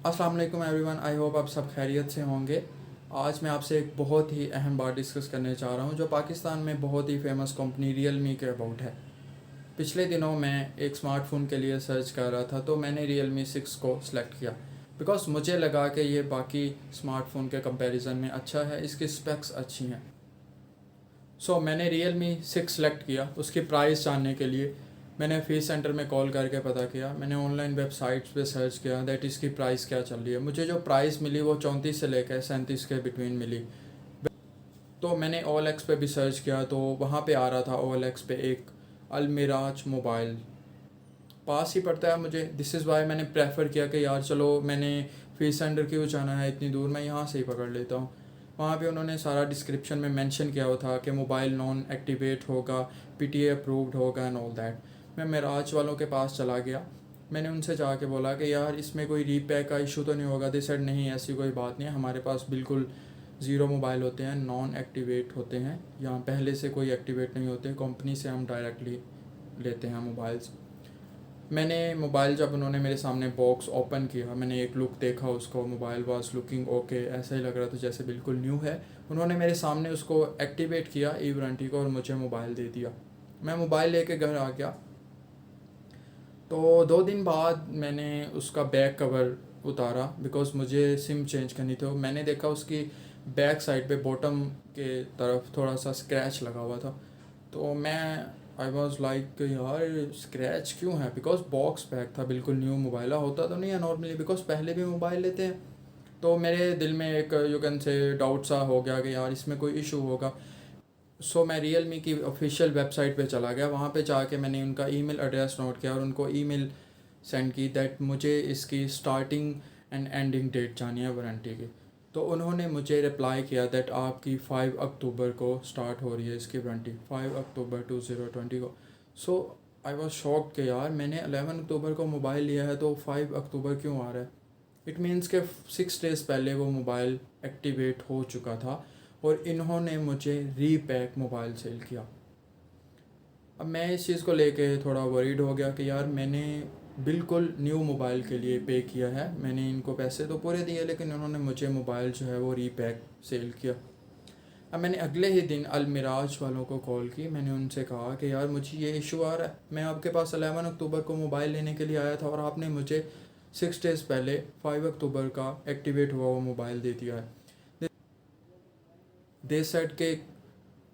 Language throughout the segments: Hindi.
अस्सलाम वालेकुम एवरीवन, आई होप आप सब खैरियत से होंगे। आज मैं आपसे एक बहुत ही अहम बात डिस्कस करने जा रहा हूं जो पाकिस्तान में बहुत ही फेमस कंपनी रियलमी के अबाउट है। पिछले दिनों मैं एक स्मार्टफ़ोन के लिए सर्च कर रहा था तो मैंने रियलमी 6 को सिलेक्ट किया बिकॉज मुझे लगा कि ये बाकी स्मार्टफ़ोन के कंपैरिजन में अच्छा है, इसकी स्पेक्स अच्छी हैं। मैंने रियलमी 6 सेलेक्ट किया। उसकी प्राइस जानने के लिए मैंने फीस सेंटर में कॉल करके पता किया, मैंने ऑनलाइन वेबसाइट्स पे सर्च किया दैट इसकी प्राइस क्या चल रही है। मुझे जो प्राइस मिली वो 34 से लेकर 37 के बिटवीन मिली। तो मैंने ओएलएक्स पे भी सर्च किया तो वहाँ पे आ रहा था ओएलएक्स पे एक अलमिराज मोबाइल पास ही पड़ता है मुझे। दिस इज़ वाई मैंने प्रेफर किया कि यार चलो, मैंने फीस सेंटर क्यों जाना है इतनी दूर, मैं यहाँ से ही पकड़ लेता हूँ। वहाँ पे उन्होंने सारा डिस्क्रिप्शन में मेंशन किया हुआ था कि मोबाइल नॉन एक्टिवेट होगा, पीटीए अप्रूव्ड होगा एंड ऑल दैट। मैं मेराज वालों के पास चला गया, मैंने उनसे जाके बोला कि यार इसमें कोई रीपैक का इशू तो नहीं होगा। दे सेड नहीं, ऐसी कोई बात नहीं है, हमारे पास बिल्कुल ज़ीरो मोबाइल होते हैं, नॉन एक्टिवेट होते हैं, यहाँ पहले से कोई एक्टिवेट नहीं होते, कंपनी से हम डायरेक्टली लेते हैं मोबाइल्स। मैंने मोबाइल जब उन्होंने मेरे सामने बॉक्स ओपन किया, मैंने एक लुक देखा उसको, मोबाइल वाज लुकिंग ओके, ऐसा ही लग रहा था जैसे बिल्कुल न्यू है। उन्होंने मेरे सामने उसको एक्टिवेट किया ई वारंटी को और मुझे मोबाइल दे दिया। मैं मोबाइल लेके घर आ गया। तो 2 दिन बाद मैंने उसका बैक कवर उतारा बिकॉज मुझे सिम चेंज करनी थी। मैंने देखा उसकी बैक साइड पे बॉटम के तरफ थोड़ा सा स्क्रैच लगा हुआ था। तो मैं आई वॉज लाइक यार स्क्रैच क्यों है, बिकॉज बॉक्स पैक था, बिल्कुल न्यू मोबाइल होता तो नहीं है नॉर्मली, बिकॉज पहले भी मोबाइल लेते हैं। तो मेरे दिल में एक यू कैन से डाउट सा हो गया कि यार इसमें कोई इशू होगा। मैं रियलमी की ऑफिशियल वेबसाइट पे चला गया, वहाँ पे जाके मैंने उनका ईमेल एड्रेस नोट किया और उनको ईमेल सेंड की दैट मुझे इसकी स्टार्टिंग एंड एंडिंग डेट जाननी है वारंटी की। तो उन्होंने मुझे रिप्लाई किया दैट आपकी 5 अक्टूबर को स्टार्ट हो रही है इसकी वारंटी, 5 अक्टूबर 2020 को। सो आई वॉज शॉक्ड कि यार मैंने 11 अक्टूबर को मोबाइल लिया है तो 5 अक्टूबर क्यों आ रहा है। इट मीन्स के 6 डेज़ पहले वो मोबाइल एक्टिवेट हो चुका था और इन्होंने मुझे रीपैक मोबाइल सेल किया। अब मैं इस चीज़ को लेके थोड़ा वरीड हो गया कि यार मैंने बिल्कुल न्यू मोबाइल के लिए पे किया है, मैंने इनको पैसे तो पूरे दिए लेकिन इन्होंने मुझे मोबाइल जो है वो रीपैक सेल किया। अब मैंने अगले ही दिन अलमिराज वालों को कॉल की, मैंने उनसे कहा कि यार मुझे ये इशू आ रहा है, मैं आपके पास 11 अक्टूबर को मोबाइल लेने के लिए आया था और आपने मुझे 6 डेज़ पहले 5 अक्टूबर का एक्टिवेट हुआ हुआ मोबाइल दे दिया है। दे सेड के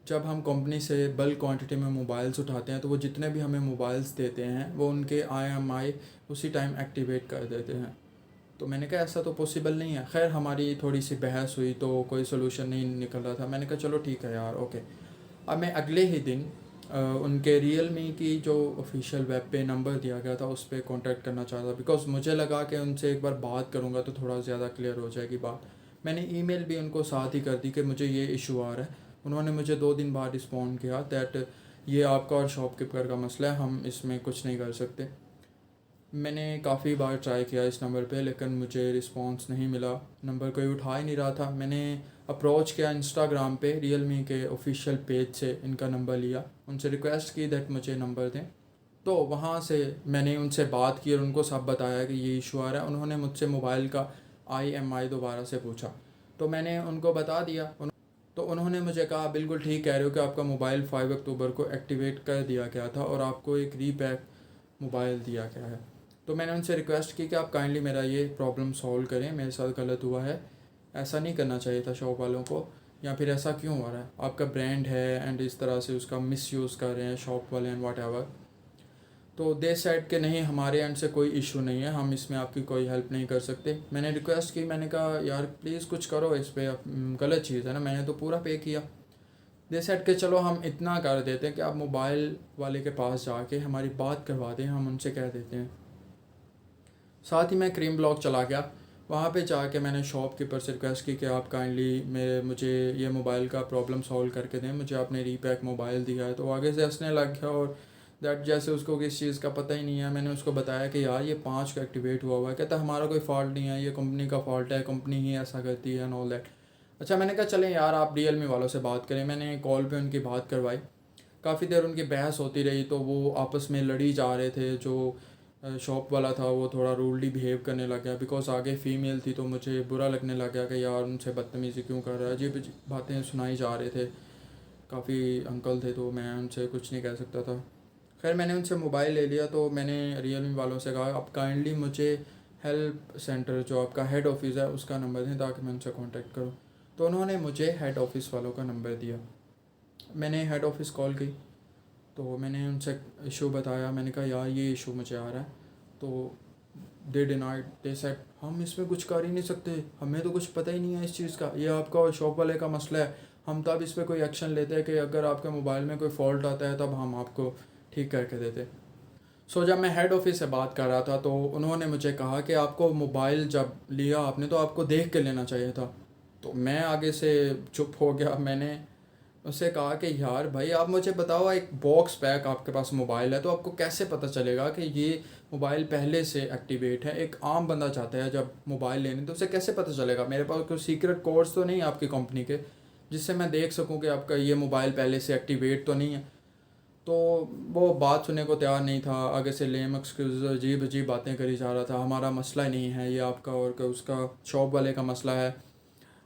जब हम कंपनी से बल्क क्वांटिटी में मोबाइल्स उठाते हैं तो वो जितने भी हमें मोबाइल्स देते हैं वो उनके IMI उसी टाइम एक्टिवेट कर देते हैं। तो मैंने कहा ऐसा तो पॉसिबल नहीं है। खैर हमारी थोड़ी सी बहस हुई तो कोई सोल्यूशन नहीं निकल रहा था। मैंने कहा चलो ठीक है यार, ओके। अब मैं अगले ही दिन उनके रियलमी की जो ऑफिशियल वेब पे नंबर दिया गया था उस पर कॉन्टैक्ट करना चाहता बिकॉज मुझे लगा कि उनसे एक बार बात करूँगा तो थोड़ा ज़्यादा क्लियर हो जाएगी बात। मैंने ईमेल भी उनको साथ ही कर दी कि मुझे ये इशू आ रहा है। उन्होंने मुझे 2 दिन बाद रिस्पॉन्ड किया दैट ये आपका और शॉपकीपर का मसला है, हम इसमें कुछ नहीं कर सकते। मैंने काफ़ी बार ट्राई किया इस नंबर पे लेकिन मुझे रिस्पॉन्स नहीं मिला, नंबर कोई उठा ही नहीं रहा था। मैंने अप्रोच किया इंस्टाग्राम पे, रियलमी के ऑफिशियल पेज से इनका नंबर लिया, उनसे रिक्वेस्ट की दैट मुझे नंबर दें। तो वहाँ से मैंने उनसे बात की और उनको सब बताया कि ये इशू आ रहा है। उन्होंने मुझसे मोबाइल का IMI दोबारा से पूछा तो मैंने उनको बता दिया। तो उन्होंने मुझे कहा बिल्कुल ठीक कह रहे हो कि आपका मोबाइल 5 अक्टूबर को एक्टिवेट कर दिया गया था और आपको एक रीपैक मोबाइल दिया गया है। तो मैंने उनसे रिक्वेस्ट की कि आप काइंडली मेरा ये प्रॉब्लम सॉल्व करें, मेरे साथ गलत हुआ है, ऐसा नहीं करना चाहिए था शॉप वालों को, या फिर ऐसा क्यों हो रहा है, आपका ब्रांड है एंड इस तरह से उसका मिसयूज़ कर रहे हैं शॉप वाले एंड वाट एवर। तो दे सेड के नहीं, हमारे एंड से कोई इशू नहीं है, हम इसमें आपकी कोई हेल्प नहीं कर सकते। मैंने रिक्वेस्ट की, मैंने कहा यार प्लीज़ कुछ करो इस पर, गलत चीज़ है ना, मैंने तो पूरा पे किया। दे सेड के चलो हम इतना कर देते हैं कि आप मोबाइल वाले के पास जाके हमारी बात करवा दें, हम उनसे कह देते हैं। साथ ही मैं क्रीम ब्लॉक चला गया, वहाँ पे जाके मैंने शॉपकीपर से रिक्वेस्ट की कि आप काइंडली मुझे ये मोबाइल का प्रॉब्लम सॉल्व करके दें, मुझे आपने रीपैक मोबाइल दिया है। तो आगे से हंसने लग गया और दैट जैसे उसको किस चीज़ का पता ही नहीं है। मैंने उसको बताया कि यार ये 5 का एक्टिवेट हुआ हुआ है, कहता हमारा कोई फॉल्ट नहीं है, ये कंपनी का फॉल्ट है, कंपनी ही ऐसा करती है एंड ऑल दैट। अच्छा, मैंने कहा चलें यार आप रियलमी वालों से बात करें। मैंने कॉल पे उनकी बात करवाई, काफ़ी देर उनकी बहस होती रही तो वो आपस में लड़ी जा रहे थे। जो शॉप वाला था वो थोड़ा रूडली बिहेव करने लग गया, बिकॉज आगे फ़ीमेल थी तो मुझे बुरा लगने लग गया कि यार उनसे बदतमीज़ी क्यों कर रहा है। अजीब अजीब बातें सुनाई जा रहे थे, काफ़ी अंकल थे तो मैं उनसे कुछ नहीं कह सकता था। खैर मैंने उनसे मोबाइल ले लिया तो मैंने रियलमी वालों से कहा आप काइंडली मुझे हेल्प सेंटर जो आपका हेड ऑफिस है उसका नंबर दें ताकि मैं उनसे कांटेक्ट करूं। तो उन्होंने मुझे हेड ऑफिस वालों का नंबर दिया। मैंने हेड ऑफिस कॉल की तो मैंने उनसे इशू बताया। मैंने कहा यार ये इशू मुझे आ रहा है। तो दे डिनाइड, दे सेड हम इसमें कुछ कर ही नहीं सकते, हमें तो कुछ पता ही नहीं है इस चीज़ का, ये आपका और शॉप वाले का मसला है। हम तब इस पर कोई एक्शन लेते हैं कि अगर आपके मोबाइल में कोई फॉल्ट आता है तब हम आपको ठीक करके देते। सो जब मैं हेड ऑफिस से बात कर रहा था तो उन्होंने मुझे कहा कि आपको मोबाइल जब लिया आपने तो आपको देख के लेना चाहिए था। तो मैं आगे से चुप हो गया। मैंने उससे कहा कि यार भाई आप मुझे बताओ, एक बॉक्स पैक आपके पास मोबाइल है तो आपको कैसे पता चलेगा कि ये मोबाइल पहले से एक्टिवेट है। एक आम बंदा चाहता है जब मोबाइल लेने तो उसे कैसे पता चलेगा। मेरे पास कोई सीक्रेट कोड्स तो नहीं है आपकी कंपनी के जिससे मैं देख सकूं कि आपका ये मोबाइल पहले से एक्टिवेट तो नहीं है। तो वो बात सुनने को तैयार नहीं था। आगे से लेम एक्सक्यूज अजीब अजीब बातें करी जा रहा था। हमारा मसला ही नहीं है ये आपका और का उसका शॉप वाले का मसला है,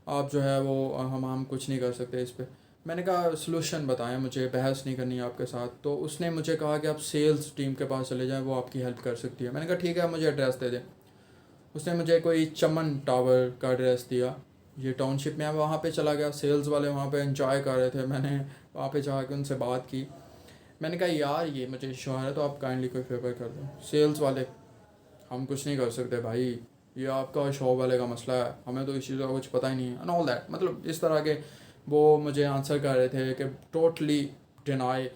आप जो है वो हम कुछ नहीं कर सकते इस पर। मैंने कहा सलूशन बताएं, मुझे बहस नहीं करनी है आपके साथ। तो उसने मुझे कहा कि आप सेल्स टीम के पास चले जाएं, वो आपकी हेल्प कर सकती है। मैंने कहा ठीक है, मुझे एड्रेस दे दें। उसने मुझे कोई चमन टावर का एड्रेस दिया, ये टाउनशिप में है। वहाँ पे चला गया, सेल्स वाले वहाँ पे एंजॉय कर रहे थे। मैंने वहाँ पे जाकर उनसे बात की। मैंने कहा यार ये मुझे इशू आ रहा है तो आप काइंडली कोई फेवर कर दो। सेल्स वाले हम कुछ नहीं कर सकते भाई, ये आपका शॉप वाले का मसला है, हमें तो इस चीज़ का कुछ पता ही नहीं है एंड ऑल दैट। मतलब इस तरह के वो मुझे आंसर कर रहे थे कि टोटली डिनाई,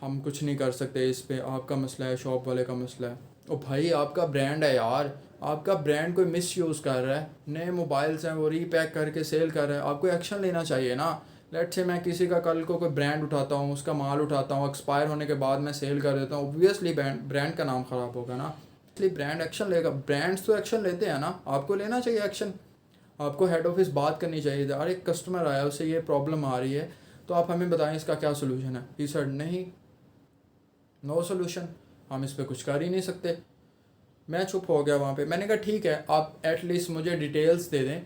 हम कुछ नहीं कर सकते इस पे, आपका मसला है, शॉप वाले का मसला है। ओ भाई आपका ब्रांड है यार, आपका ब्रांड कोई मिस यूज़ कर रहा है, नए मोबाइल्स हैं वो रीपैक करके सेल कर रहा है, आपको एक्शन लेना चाहिए ना। लेट से मैं किसी का कल को कोई ब्रांड उठाता हूँ, उसका माल उठाता हूँ, एक्सपायर होने के बाद मैं सेल कर देता हूँ, ऑब्वियसली ब्रांड का नाम ख़राब होगा ना। इसलिए ब्रांड एक्शन लेगा, ब्रांड्स तो एक्शन लेते हैं ना, आपको लेना चाहिए एक्शन। आपको हेड ऑफिस बात करनी चाहिए। अरे एक कस्टमर आया, उससे ये प्रॉब्लम आ रही है तो आप हमें बताएं इसका क्या सोल्यूशन है। ही सेड नहीं, नो सोल्यूशन, हम इस पर कुछ कर ही नहीं सकते। मैं चुप हो गया वहाँ पे। मैंने कहा ठीक है, आप एटलीस्ट मुझे डिटेल्स दे दें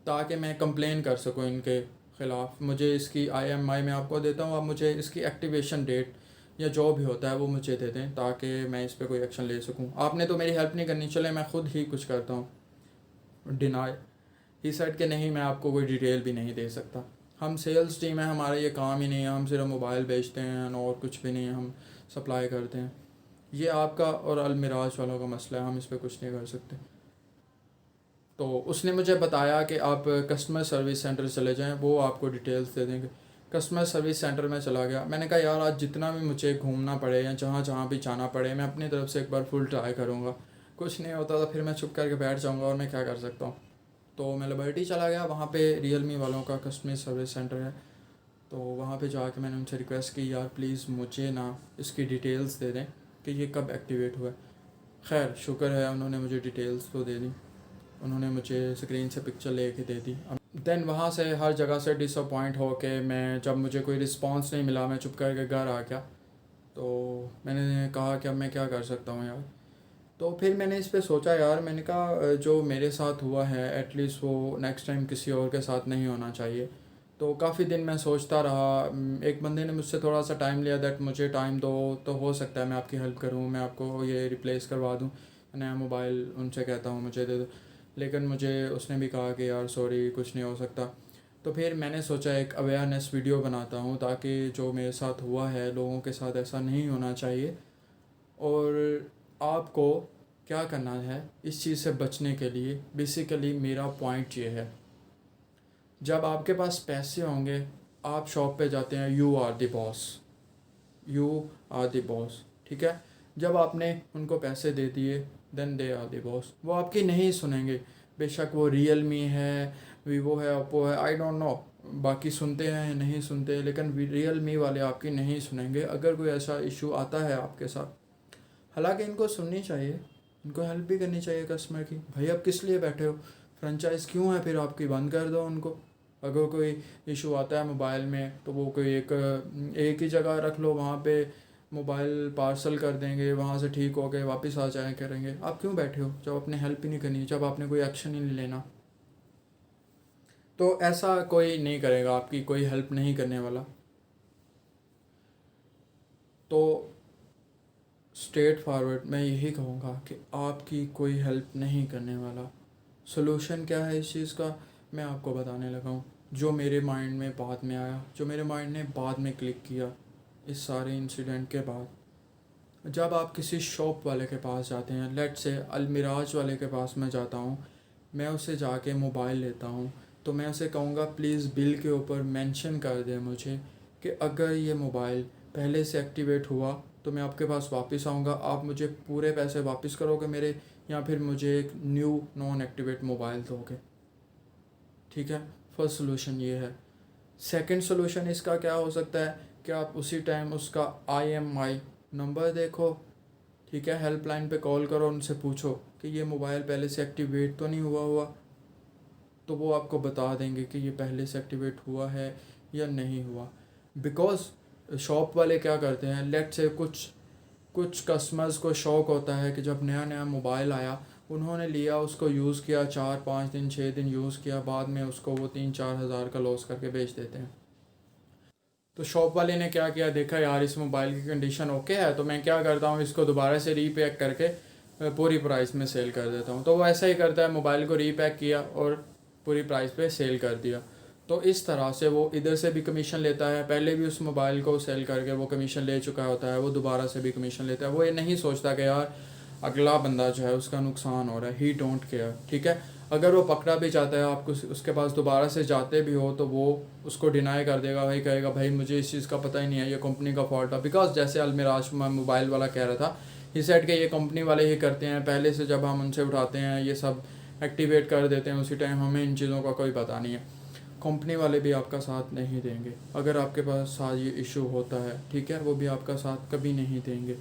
ताकि मैं कंप्लेन कर सकूँ इनके ख़िलाफ़। मुझे इसकी IMI मैं आपको देता हूँ, आप मुझे इसकी एक्टिवेशन डेट या जो भी होता है वो मुझे दे दें ताकि मैं इस पर कोई एक्शन ले सकूँ। आपने तो मेरी हेल्प नहीं करनी, चले मैं ख़ुद ही कुछ करता हूँ। डिनाई, ही सेड कि नहीं मैं आपको कोई डिटेल भी नहीं दे सकता, हम सेल्स टीम है, हमारा ये काम ही नहीं है, हम सिर्फ मोबाइल बेचते हैं और कुछ भी नहीं है, हम सप्लाई करते हैं। ये आपका और अलमिराज वालों का मसला है, हम इस पर कुछ नहीं कर सकते। तो उसने मुझे बताया कि आप कस्टमर सर्विस सेंटर चले जाएं, वो आपको डिटेल्स दे देंगे। कस्टमर सर्विस सेंटर में चला गया। मैंने कहा यार आज जितना भी मुझे घूमना पड़े या जहाँ जहाँ भी जाना पड़े मैं अपनी तरफ से एक बार फुल ट्राई करूँगा, कुछ नहीं होता तो फिर मैं चुप करके बैठ जाऊँगा और मैं क्या कर सकता हूँ। तो मैं लिबर्टी चला गया, वहाँ पे रियलमी वालों का कस्टमर सर्विस सेंटर है। तो वहाँ पे जाके मैंने उनसे रिक्वेस्ट की यार प्लीज़ मुझे ना इसकी डिटेल्स दे दें कि ये कब एक्टिवेट हुआ है। खैर शुक्र है उन्होंने मुझे डिटेल्स तो दे दी, उन्होंने मुझे स्क्रीन से पिक्चर लेके दे दी। देन वहाँ से हर जगह से डिसअपॉइंट हो के मैं, जब मुझे कोई रिस्पांस नहीं मिला, मैं चुप करके घर आ गया। तो मैंने कहा कि अब मैं क्या कर सकता हूँ यार। तो फिर मैंने इस पे सोचा यार, मैंने कहा जो मेरे साथ हुआ है एटलीस्ट वो नेक्स्ट टाइम किसी और के साथ नहीं होना चाहिए। तो काफ़ी दिन मैं सोचता रहा। एक बंदे ने मुझसे थोड़ा सा टाइम लिया, दैट मुझे टाइम दो तो हो सकता है मैं आपकी हेल्प करूँ, मैं आपको ये रिप्लेस करवा दूँ, नया मोबाइल उनसे कहता हूँ मुझे दे दो। लेकिन मुझे उसने भी कहा कि यार सॉरी कुछ नहीं हो सकता। तो फिर मैंने सोचा एक अवेयरनेस वीडियो बनाता हूँ ताकि जो मेरे साथ हुआ है लोगों के साथ ऐसा नहीं होना चाहिए। और आपको क्या करना है इस चीज़ से बचने के लिए, बेसिकली मेरा पॉइंट ये है, जब आपके पास पैसे होंगे आप शॉप पे जाते हैं, you are the boss, you are the boss, ठीक है। जब आपने उनको पैसे दे दिए then they are the boss, वो आपकी नहीं सुनेंगे। बेशक वो रियलमी है, वीवो है, ओप्पो है, आई डोंट नो बाकी सुनते हैं या नहीं सुनते, लेकिन रियलमी वाले आपकी नहीं सुनेंगे अगर कोई ऐसा इशू आता है आपके साथ। हालांकि इनको सुननी चाहिए, इनको हेल्प भी करनी चाहिए कस्टमर की। भाई आप किस लिए बैठे हो, फ्रेंचाइज क्यों है फिर आपकी, बंद कर दो उनको। अगर कोई इशू आता है मोबाइल में तो वो कोई एक ही जगह रख लो, वहाँ पे मोबाइल पार्सल कर देंगे, वहाँ से ठीक हो गए वापस आ जाए करेंगे। आप क्यों बैठे हो जब आपने हेल्प ही नहीं करनी, जब आपने कोई एक्शन ही नहीं लेना? तो ऐसा कोई नहीं करेगा, आपकी कोई हेल्प नहीं करने वाला। तो स्ट्रेट फॉरवर्ड मैं यही कहूँगा कि आपकी कोई हेल्प नहीं करने वाला। सोल्यूशन क्या है इस चीज़ का, मैं आपको बताने लगा हूँ। जो मेरे माइंड में बाद में आया, जो मेरे माइंड ने बाद में क्लिक किया इस सारे इंसिडेंट के बाद। जब आप किसी शॉप वाले के पास जाते हैं, लेट से अलमिराज वाले के पास मैं जाता हूँ, मैं उससे जाके मोबाइल लेता हूँ, तो मैं उसे कहूँगा प्लीज़ बिल के ऊपर मेंशन कर दे मुझे कि अगर ये मोबाइल पहले से एक्टिवेट हुआ तो मैं आपके पास वापस आऊँगा, आप मुझे पूरे पैसे वापस करोगे मेरे, या फिर मुझे एक न्यू नॉन एक्टिवेट मोबाइल दोगे। ठीक है, फर्स्ट सोल्यूशन ये है। सेकंड सोल्यूशन इसका क्या हो सकता है कि आप उसी टाइम उसका IMI नंबर देखो, ठीक है, हेल्पलाइन पे कॉल करो, उनसे पूछो कि ये मोबाइल पहले से एक्टिवेट तो नहीं हुआ, तो वो आपको बता देंगे कि ये पहले से एक्टिवेट हुआ है या नहीं हुआ। बिकॉज शॉप वाले क्या करते हैं, लेट से कुछ कस्टमर्स को शौक होता है कि जब नया नया मोबाइल आया उन्होंने लिया, उसको यूज़ किया, 4-5 दिन 6 दिन यूज़ किया, बाद में उसको वो 3-4 हज़ार का लॉस करके बेच देते हैं। तो शॉप वाले ने क्या किया, देखा यार इस मोबाइल की कंडीशन ओके है, तो मैं क्या करता हूँ इसको दोबारा से रीपैक करके पूरी प्राइस में सेल कर देता हूँ। तो वो ऐसा ही करता है, मोबाइल को रीपैक किया और पूरी प्राइस पे सेल कर दिया। तो इस तरह से वो इधर से भी कमीशन लेता है, पहले भी उस मोबाइल को सेल करके वो कमीशन ले चुका होता है, वो दोबारा से भी कमीशन लेता है। वो ये नहीं सोचता कि यार अगला बंदा जो है उसका नुकसान हो रहा है, ही डोंट केयर। ठीक है, अगर वो पकड़ा भी जाता है, आपको उसके पास दोबारा से जाते भी हो तो वो उसको डिनाई कर देगा, भाई कहेगा भाई मुझे इस चीज़ का पता ही नहीं है, ये कंपनी का फॉल्ट है। बिकॉज जैसे अलमिराज मोबाइल वाला कह रहा था, ही सेड कि ये कंपनी वाले ही करते हैं, पहले से जब हम उनसे उठाते हैं ये सब एक्टिवेट कर देते हैं उसी टाइम, हमें इन चीज़ों का कोई पता नहीं है। कंपनी वाले भी आपका साथ नहीं देंगे, अगर आपके पास साथ ये इशू होता है, ठीक है, वो भी आपका साथ कभी नहीं देंगे।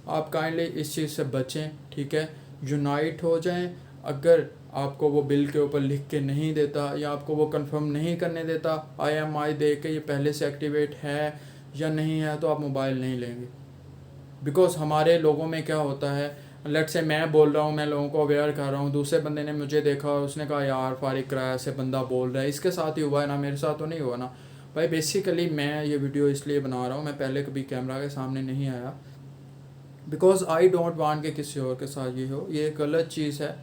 आप काइंडली इस चीज़ से बचें, ठीक है, यूनाइट हो जाएं। अगर आपको वो बिल के ऊपर लिख के नहीं देता या आपको वो कंफर्म नहीं करने देता IMI दे के ये पहले से एक्टिवेट है या नहीं है, तो आप मोबाइल नहीं लेंगे। बिकॉज हमारे लोगों में क्या होता है, लेट से मैं बोल रहा हूँ, मैं लोगों को अवेयर कर रहा हूँ, दूसरे बंदे ने मुझे देखा और उसने कहा यार फारिक किराया से बंदा बोल रहा है, इसके साथ ही हुआ है ना, मेरे साथ तो नहीं हुआ ना। भाई बेसिकली मैं ये वीडियो इसलिए बना रहा हूँ, मैं पहले कभी कैमरा के सामने नहीं आया, बिकॉज आई डोंट वांट कि किसी और के साथ ये हो, ये गलत चीज़ है।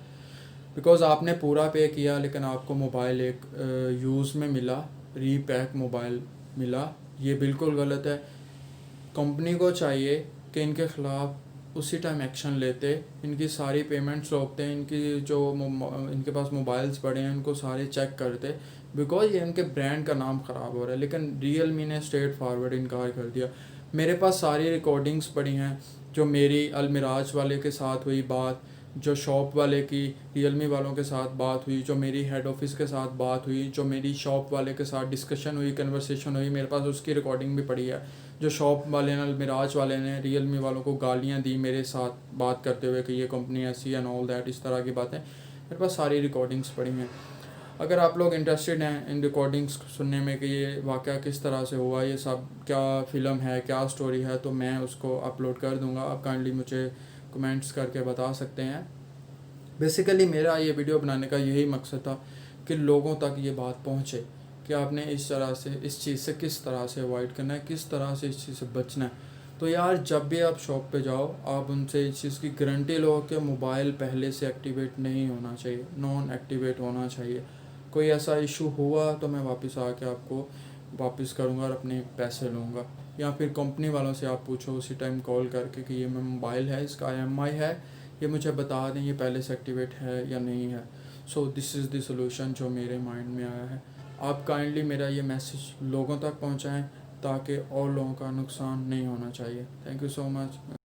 बिकॉज आपने पूरा पे किया लेकिन आपको मोबाइल एक यूज़ में मिला, रीपैक मोबाइल मिला, ये बिल्कुल गलत है। कंपनी को चाहिए कि इनके ख़िलाफ़ उसी टाइम एक्शन लेते, इनकी सारी पेमेंट्स रोकते, इनकी जो इनके पास मोबाइल्स पड़े हैं उनको सारे चेक करते, बिकॉज ये इनके ब्रांड का नाम ख़राब हो रहा है। लेकिन रियलमी ने स्ट्रेट फॉरवर्ड इनकार कर दिया। मेरे पास सारी रिकॉर्डिंग्स पड़ी हैं, जो मेरी अलमिराज वाले के साथ हुई बात, जो शॉप वाले की रियलमी वालों के साथ बात हुई, जो मेरी हेड ऑफिस के साथ बात हुई, जो मेरी शॉप वाले के साथ डिस्कशन हुई, कन्वर्सेशन हुई, मेरे पास उसकी रिकॉर्डिंग भी पड़ी है। जो शॉप वाले ने, अलमिराज वाले ने रियलमी वालों को गालियाँ दी मेरे साथ बात करते हुए कि ये कंपनी ऐसी एंड ऑल दैट, इस तरह की बातें, मेरे पास सारी रिकॉर्डिंग्स पड़ी हैं। अगर आप लोग इंटरेस्टेड हैं इन रिकॉर्डिंग्स सुनने में कि ये वाक़या किस तरह से हुआ, ये सब क्या फ़िल्म है, क्या स्टोरी है, तो मैं उसको अपलोड कर दूंगा। आप काइंडली मुझे कमेंट्स करके बता सकते हैं। बेसिकली मेरा ये वीडियो बनाने का यही मकसद था कि लोगों तक ये बात पहुँचे कि आपने इस तरह से इस चीज़ से किस तरह से अवॉइड करना है, किस तरह से इस चीज़ से बचना है। तो यार जब भी आप शॉप पे जाओ, आप उनसे इस चीज़ की गारंटी लो कि मोबाइल पहले से एक्टिवेट नहीं होना चाहिए, नॉन एक्टिवेट होना चाहिए। कोई ऐसा इशू हुआ तो मैं वापस आके आपको वापस करूँगा और अपने पैसे लूँगा। या फिर कंपनी वालों से आप पूछो उसी टाइम कॉल करके कि ये मेरा मोबाइल है, इसका IMI है, ये मुझे बता दें ये पहले से एक्टिवेट है या नहीं है। So this is the solution जो मेरे माइंड में आया है। आप काइंडली मेरा ये मैसेज लोगों तक पहुंचाएं ताकि और लोगों का नुकसान नहीं होना चाहिए। Thank you so much.